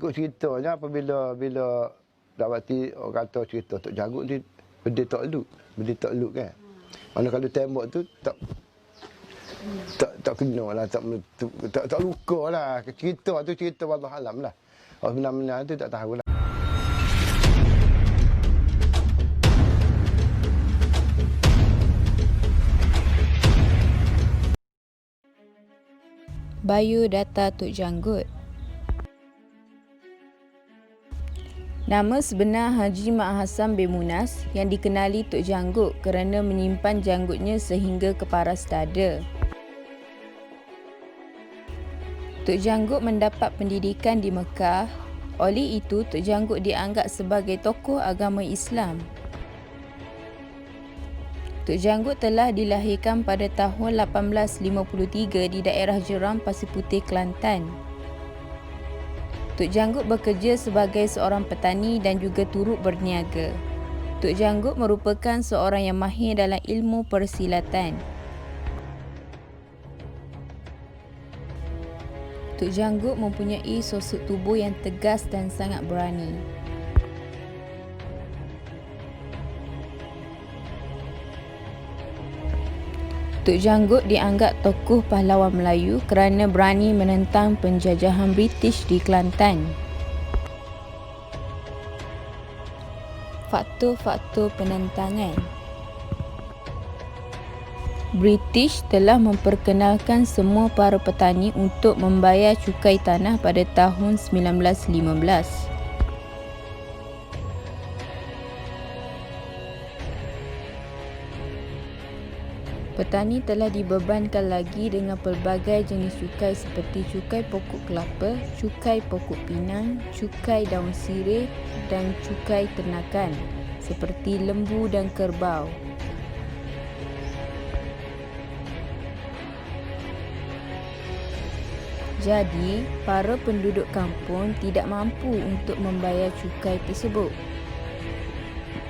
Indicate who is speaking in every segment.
Speaker 1: ikut ceritanya apabila dapati orang kata cerita Tok Janggut ni benda tak elok kan. Mana kalau tembok tu tak kena lah, tak luka lah. Cerita tu cerita wallah alam lah. Benar-benar tu tak tahu lah.
Speaker 2: Biodata Tok Janggut. Nama sebenar Haji Mak Hassan bin Munas yang dikenali Tok Janggut kerana menyimpan janggutnya sehingga ke paras dada. Tok Janggut mendapat pendidikan di Mekah. Oleh itu, Tok Janggut dianggap sebagai tokoh agama Islam. Tok Janggut telah dilahirkan pada tahun 1853 di daerah Jeram, Pasir Putih, Kelantan. Tok Janggut bekerja sebagai seorang petani dan juga turut berniaga. Tok Janggut merupakan seorang yang mahir dalam ilmu persilatan. Tok Janggut mempunyai sosok tubuh yang tegas dan sangat berani. Tok Janggut dianggap tokoh pahlawan Melayu kerana berani menentang penjajahan British di Kelantan. Faktor-faktor penentangan. British telah memperkenalkan semua para petani untuk membayar cukai tanah pada tahun 1915. Petani telah dibebankan lagi dengan pelbagai jenis cukai seperti cukai pokok kelapa, cukai pokok pinang, cukai daun sirih dan cukai ternakan seperti lembu dan kerbau. Jadi, para penduduk kampung tidak mampu untuk membayar cukai tersebut.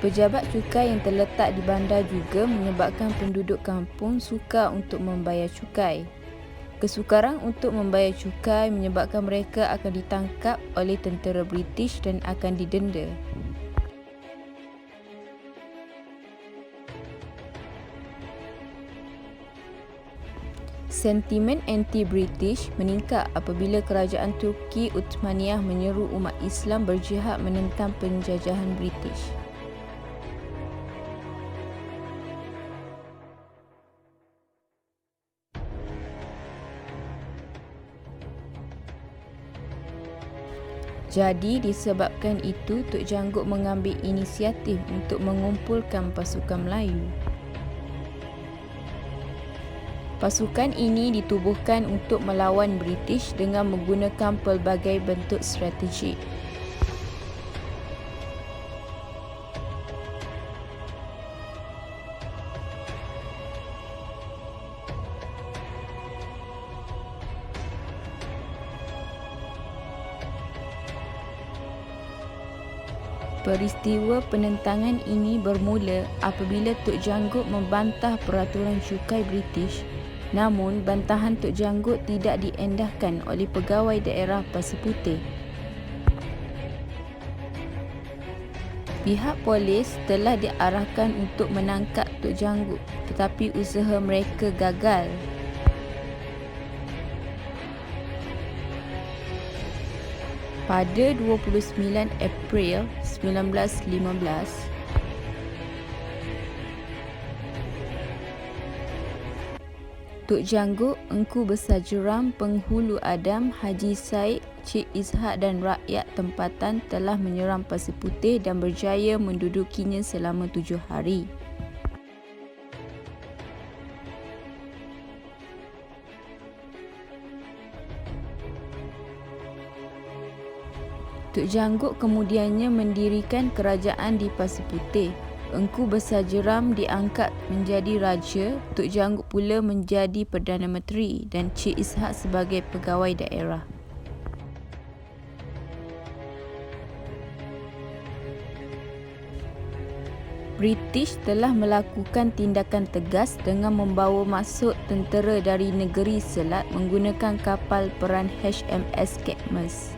Speaker 2: Pejabat cukai yang terletak di bandar juga menyebabkan penduduk kampung sukar untuk membayar cukai. Kesukaran untuk membayar cukai menyebabkan mereka akan ditangkap oleh tentera British dan akan didenda. Sentimen anti-British meningkat apabila kerajaan Turki Uthmaniyah menyeru umat Islam berjihad menentang penjajahan British. Jadi disebabkan itu, Tok Janggut mengambil inisiatif untuk mengumpulkan pasukan Melayu. Pasukan ini ditubuhkan untuk melawan British dengan menggunakan pelbagai bentuk strategik. Peristiwa penentangan ini bermula apabila Tok Janggut membantah peraturan cukai British, namun bantahan Tok Janggut tidak diendahkan oleh pegawai daerah Pasir Putih. Pihak polis telah diarahkan untuk menangkap Tok Janggut, tetapi usaha mereka gagal. Pada 29 April 1915, Tok Janggut, Engku Besar Jeram, Penghulu Adam, Haji Said, Cik Ishak dan rakyat tempatan telah menyerang Pasir Putih dan berjaya mendudukinya selama 7 hari. Tok Janggut kemudiannya mendirikan kerajaan di Pasir Putih. Engku Besar Jeram diangkat menjadi raja, Tok Janggut pula menjadi Perdana Menteri dan Cik Ishak sebagai pegawai daerah. British telah melakukan tindakan tegas dengan membawa masuk tentera dari negeri Selat menggunakan kapal perang HMS Cadmus.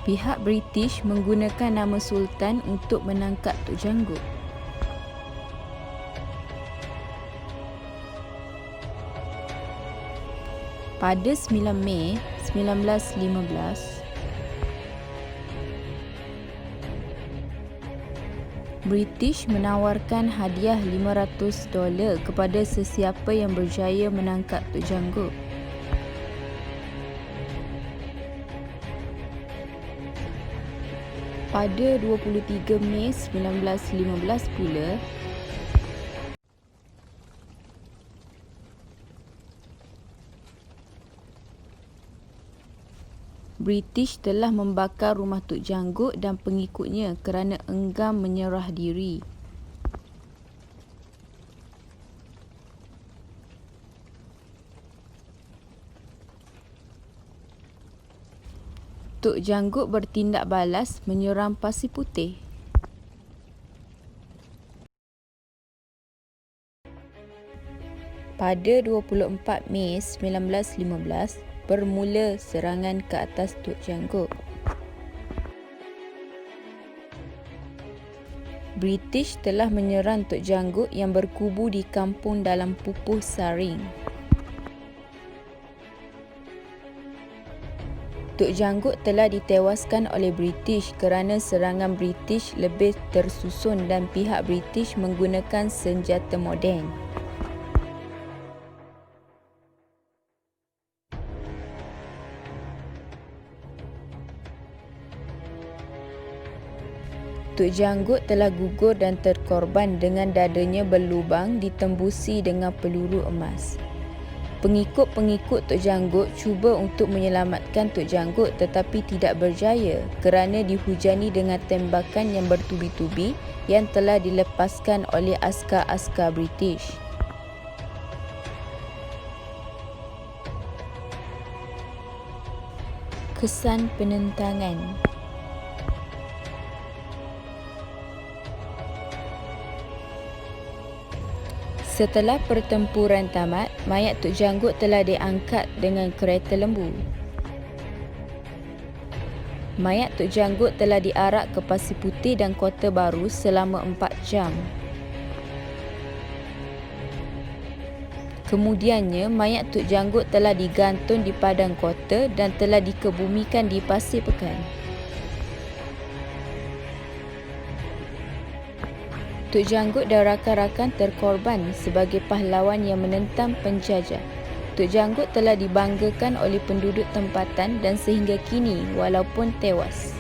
Speaker 2: Pihak British menggunakan nama Sultan untuk menangkap Tok Janggut. Pada 9 Mei 1915, British menawarkan hadiah $500 kepada sesiapa yang berjaya menangkap Tok Janggut. Pada 23 Mei 1915 pula, British telah membakar rumah Tok Janggut dan pengikutnya kerana enggan menyerah diri. Tok Janggut bertindak balas menyerang Pasir Putih. Pada 24 Mei 1915, bermula serangan ke atas Tok Janggut. British telah menyerang Tok Janggut yang berkubu di kampung dalam Pupuh Saring. Tok Janggut telah ditewaskan oleh British kerana serangan British lebih tersusun dan pihak British menggunakan senjata moden. Tok Janggut telah gugur dan terkorban dengan dadanya berlubang ditembusi dengan peluru emas. Pengikut-pengikut Tok Janggut cuba untuk menyelamatkan Tok Janggut tetapi tidak berjaya kerana dihujani dengan tembakan yang bertubi-tubi yang telah dilepaskan oleh askar-askar British. Kesan penentangan. Setelah pertempuran tamat, mayat Tok Janggut telah diangkat dengan kereta lembu. Mayat Tok Janggut telah diarak ke Pasir Putih dan Kota Baru selama 4 jam. Kemudiannya, mayat Tok Janggut telah digantung di padang kota dan telah dikebumikan di Pasir Pekan. Tok Janggut dan rakan-rakan terkorban sebagai pahlawan yang menentang penjajah. Tok Janggut telah dibanggakan oleh penduduk tempatan dan sehingga kini walaupun tewas.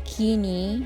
Speaker 2: Kini,